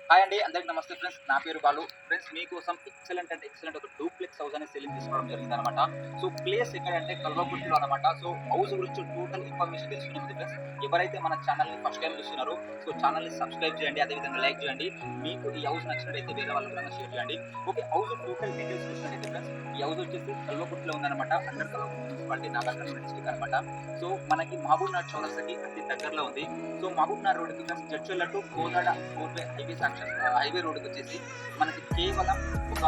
Hi అండి. అందరికి నమస్తే ఫ్రెండ్స్. నా పేరు బాలు. ఫ్రెండ్స్ మీకోసం ఎక్సలెంట్ అంటే ఎక్సలెంట్ ఒక డూప్లెక్స్ హౌస్ అనేది సేలింగ్ తీసుకోవడం జరిగిందనమాట. సో ప్లేస్ ఎక్కడంటే కల్వకుర్తిలో అనమాట. సో హౌస్ గురించి టోటల్ ఇన్ఫర్మేషన్ తెలుసుకునే ముందు ఫ్రెండ్స్ ఎవరైతే మన ఛానల్‌ని ఫస్ట్ టైమ్ చూస్తున్నారో సో ఛానల్‌ని సబ్స్క్రైబ్ చేయండి. అదేవిధంగా లైక్ చేయండి. మీకు ఈ హౌస్ నచ్చినట్టయితే వేరే వాళ్ళకి కూడా షేర్ చేయండి. ఓకే, హౌస్ టోటల్ డీటెయిల్స్ చూసినట్టయితే ఫ్రెండ్స్ ఈ హౌస్ వచ్చేసి కల్వకుర్తిలో ఉందనమాట. Under Kalwakurthy municipality Nagarjuna district అనమాట. సో మనకి మహబూబ్‌నగర్ చౌరస్తాకి అతి దగ్గరలో ఉంది. సో మహబూబ్‌నగర్ రోడ్‌కి friends Jadcherla to Kodad 4 way highway highway రోడ్‌కి వచ్చేసి మనకి కేవలం ఒక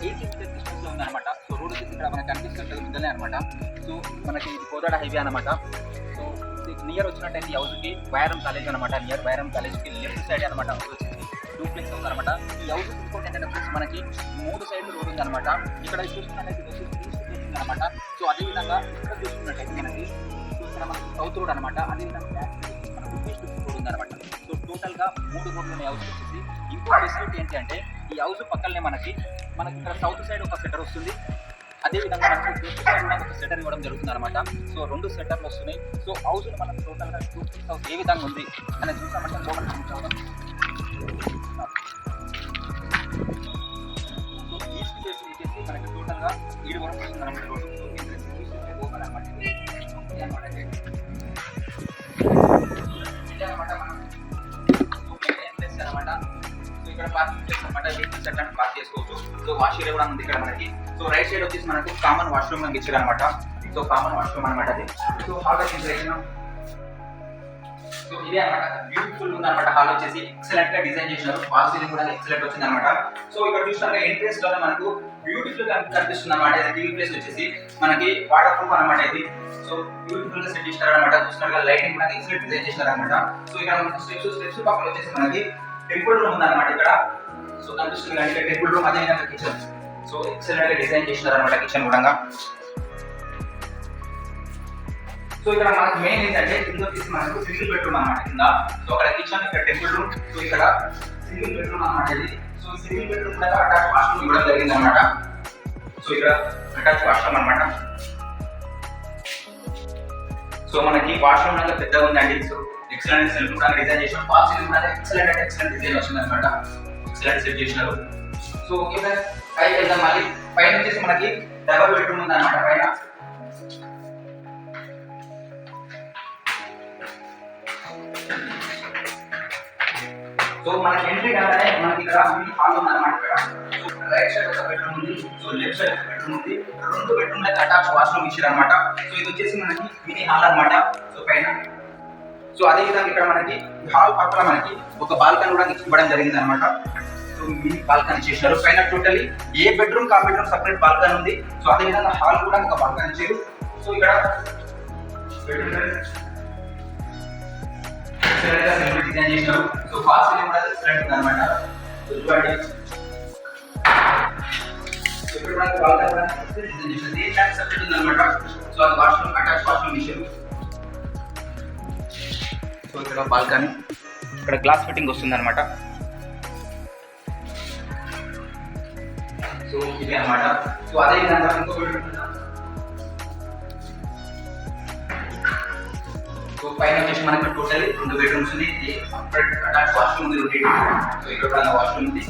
80 మీటర్ డిస్టెన్స్‌లో ఉందనమాట. సో రోడ్ వచ్చేసి ఇక్కడ మనకు కనిపిస్తుంటది ముందలే అనమాట. సో మనకి ఇది కోదాడ హైవే అనమాట. సో నియర్ వచ్చినట్టయితే ఈ హౌస్‌కి వైరం కాలేజ్ అనమాట. నియర్ వైరం కాలేజ్‌కి లెఫ్ట్ సైడ్ అనమాట హౌస్ వచ్చేసి డూప్లెక్స్ హౌస్ అనమాట. ఈ హౌస్ ఇంకోటి ఏంటంటే ఫ్రెండ్స్ మనకి 3 సైడ్లు రోడ్ ఉందనమాట. ఇక్కడ చూసుకున్నట్టయితే ఇది వచ్చేసి ఈస్ట్ ఫేసింగ్ అనమాట. సో అదేవిధంగా ఇక్కడ చూసుకున్నట్టయితే మనకి ఇక్కడ మనకి సౌత్ రోడ్ అనమాట. అదేవిధంగా మనకు ఈస్ట్ రోడ్ ఉందనమాట. సో టోటల్‌గా 3 రోడ్లు ఉన్నాయి హౌస్ వచ్చేసి. ఇంకో ఫెసిలిటీ ఏంటి అంటే ఈ హౌస్ పక్కనే మనకి ఇక్కడ సౌత్ సైడ్ ఒక సెటర్ వస్తుంది. అదేవిధంగా మనకి వెస్ట్ సైడ్ కూడా ఒక సెటర్ ఇవ్వడం జరుగుతుంది అనమాట. సో 2 సెటర్లు వస్తున్నాయి. సో హౌస్ మనం టోటల్‌గా డూప్లెక్స్ హౌస్ ఏ విధంగా ఉంది అనేది చూసామంటే లోపల చూద్దాం. సో ఈస్ట్ ఫేసింగ్ వచ్చేసి మనకి టోటల్‌గా 7 వరకు వస్తుందన్నమాట road. So entrance east side open అనమాట ఇది. ఇదన్నమాట గేట్. ఇదన్నమాట మనం ఎంట్రన్స్ అనమాట. సో ఇక్కడ పార్కింగ్ ప్లేస్ అనమాట. వెహికల్స్ అట్లా పార్క్ చేసుకోవచ్చు. సో వాష్ ఏరియా కూడా ఉంది ఇక్కడ మనకి. సో రైట్ సైడ్ వచ్చేసి మనకు కామన్ వాష్రూమ్ మనకి ఇచ్చారు అనమాట. సో కామన్ వాష్రూమ్ అనమాట అది. సో హాల్ వచ్చేసి సో ఇదే అనమాట. బ్యూటిఫుల్ ఉంది అనమాట. హాల్ వచ్చేసి ఎక్సలెంట్ గా డిజైన్ చేసినారు. వాల్ సీలింగ్ కూడా ఎక్సలెంట్ వచ్చింది అనమాట. సో ఇక్కడ చూసినాక ఎంట్రన్స్ లో మనకు బ్యూటిఫుల్ గా కనిపిస్తుంది అనమాట. ఇది టీవీ ప్లేస్ వచ్చేసి మనకి వాటర్ ప్రూఫ్ అనమాట ఇది. సో బ్యూటిఫుల్ గా సెట్ చేసినారు అనమాట. చూసినాక లైటింగ్ కూడా ఎక్సలెంట్ డిజైన్ చేసినారు అనమాట. సో ఇక్కడ మనకు స్టెప్స్ పక్కన వచ్చేసి మనకి టెంపుల్ రూమ్ ఉంది అనమాట ఇక్కడ. సో కనిపిస్తుంది అంటే టెంపుల్ రూమ్ అదే విధంగా కిచెన్. సో ఎక్సలెంట్ గా డిజైన్ చేసినారు అనమాట కిచెన్ కూడా. సో ఇక్కడ మనకు మెయిన్ ఏంటంటే కింద వచ్చేసి మనకు సింగిల్ బెడ్రూమ్ అనమాట కింద. సో అక్కడ కిచెన్, ఇక్కడ టెంపుల్ రూమ్. సో ఇక్కడ సింగిల్ బెడ్రూమ్ అనమాట ఇది. సో ఈ సింగిల్ బెడ్రూమ్ మీద అటాచ్ వాష్రూమ్ ఇవ్వడం జరిగింది అనమాట. సో ఇక్కడ అటాచ్ వాష్రూమ్ అనమాట. సో మనకి వాష్రూమ్ అనేది పెద్దగా ఉందండి. సో ఎక్సలెంట్ సెల్ఫ్ కూడా డిజైన్ చేసాం. ఫాల్ సీలింగ్ కూడా ఎక్సలెంట్ అంటే ఎక్సలెంట్ డిజైన్ వచ్చింది అనమాట. ఎక్సలెంట్ సెట్ చేసినారు. సో ఓకే ఫ్రెండ్స్, పైకి వెళ్దాం. మళ్ళీ పైన వచ్చేసి మనకి డబుల్ బెడ్రూమ్ ఉంది అనమాట పైన. సో మనకి ఎంట్రీ కాగానే మనకి ఇక్కడ మినీ హాల్ ఉంది అనమాట. ఇక్కడ సో రైట్ సైడ్ ఒక బెడ్రూమ్ ఉంది. సో లెఫ్ట్ సైడ్ ఒక బెడ్రూమ్ ఉంది. 2 బెడ్రూమ్ లకి అటాచ్ వాష్రూమ్ ఇచ్చారు అనమాట. సో ఇది వచ్చేసి మనకి మినీ హాల్ అనమాట. సో పైన సో అదే విధంగా ఇక్కడ మనకి హాల్ పక్కన మనకి ఒక బాల్కనీ కూడా ఇవ్వడం జరిగింది అనమాట. సో మినీ బాల్కనీ చేశారు. పైన టోటలీ ఏ బెడ్రూమ్ కా బెడ్రూమ్ సెపరేట్ బాల్కనీ ఉంది. సో అదే విధంగా హాల్ కూడా ఒక బాల్కనీ ఇచ్చారు. సో ఇక్కడ డిజైన్ చేశారు. సో ఫాల్ సీలింగ్ కూడా ఎక్సలెంట్ ఉంది అనమాట. సో చూడండి, సో ఇక్కడ మనకి బాల్కనీ కూడా డిజైన్ చేశారు. దీని సెపరేట్ ఉంది అనమాట. సో అది వాష్రూమ్, అటాచ్ వాష్రూమ్ ఇచ్చారు. సో ఇక్కడ బాల్కనీ, ఇక్కడ గ్లాస్ ఫిట్టింగ్ వస్తుంది అనమాట. సో ఇది అనమాట. సో అదే విధంగా సో పైన వచ్చేసి మనకి టోటలీ 2 బెడ్రూమ్స్ ఉంది. సపరేట్ అటాచ్ వాష్రూమ్ ఉంది. సో ఇక్కడ కూడా వాష్రూమ్ ఉంది.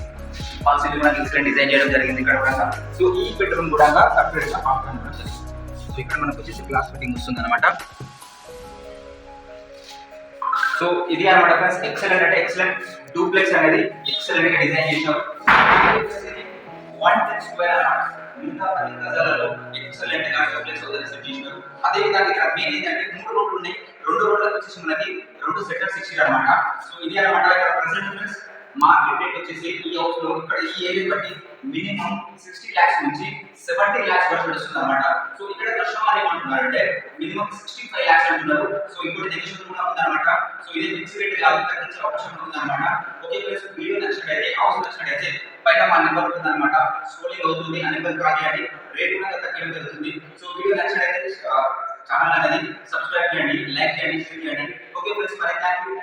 ఫాల్ సీలింగ్ కూడా ఎక్సలెంట్ డిజైన్ చేయడం జరిగింది ఇక్కడ కూడా. సో ఈ బెడ్రూమ్ కూడా సపరేట్ గా బాల్కనీ ఉంటుంది. సో ఇక్కడ మనకు వచ్చేసి గ్లాస్ ఫిట్టింగ్ వస్తుంది అనమాట. సో ఇది అనమాట ఫ్రెండ్స్, ఎక్సలెంట్ అంటే ఎక్సలెంట్ డూప్లెక్స్ అనేది ఎక్సలెంట్ గా డిజైన్ చేశారు. 110 స్క్వేర్ అన్నమాట. 10 గజాలలో ఎక్సలెంట్ గా డూప్లెక్స్ హౌస్ సెట్ చేశారు. అదే విధంగా ఇక్కడ మెయిన్ ఏంటంటే 3 రోడ్లు ఉన్నాయి. 2 రోడ్లకు వచ్చేసి మనకి 2 సెటర్స్ ఇచ్చారు అనమాట. సో ఇది అనమాట ఇక్కడ ప్రెసెంట్ ఫ్రెండ్స్ మార్కెట్ రేట్ వచ్చేసి ఈ హౌస్ లో ఇక్కడ ఈ ఏరియా బట్టి మినిమం 60 lakhs నుంచి 70 lakhs వరకు వస్తుంది అనమాట. సో ఇక్కడ కస్టమర్ ఏమంటున్నారంటే మినిమం 65 lakhs అంటున్నారు. సో ఇంకోటి నెగోషియబుల్ కూడా ఉందన్నమాట. సో ఇది ఫిక్స్ రేట్ కాదు, తగ్గించే అవకాశం ఉందన్నమాట. ఓకే ఫ్రెండ్స్, వీడియో నచ్చినట్లయితే హౌస్ నచ్చినట్లయితే పైన మా నెంబర్ ఉంటుందన్నమాట. స్క్రోలింగ్ అవుతుంది, ఆ నెంబర్ కాల్ చేయండి. రేట్ కూడా తగ్గడం జరుగుతుంది. సో వీడియో నచ్చినట్లయితే ఛానల్ అనేది సబ్స్క్రైబ్ చేయండి, లైక్ చేయండి, షేర్ చేయండి. ఓకే ఫ్రెండ్స్, మరి థాంక్యూ.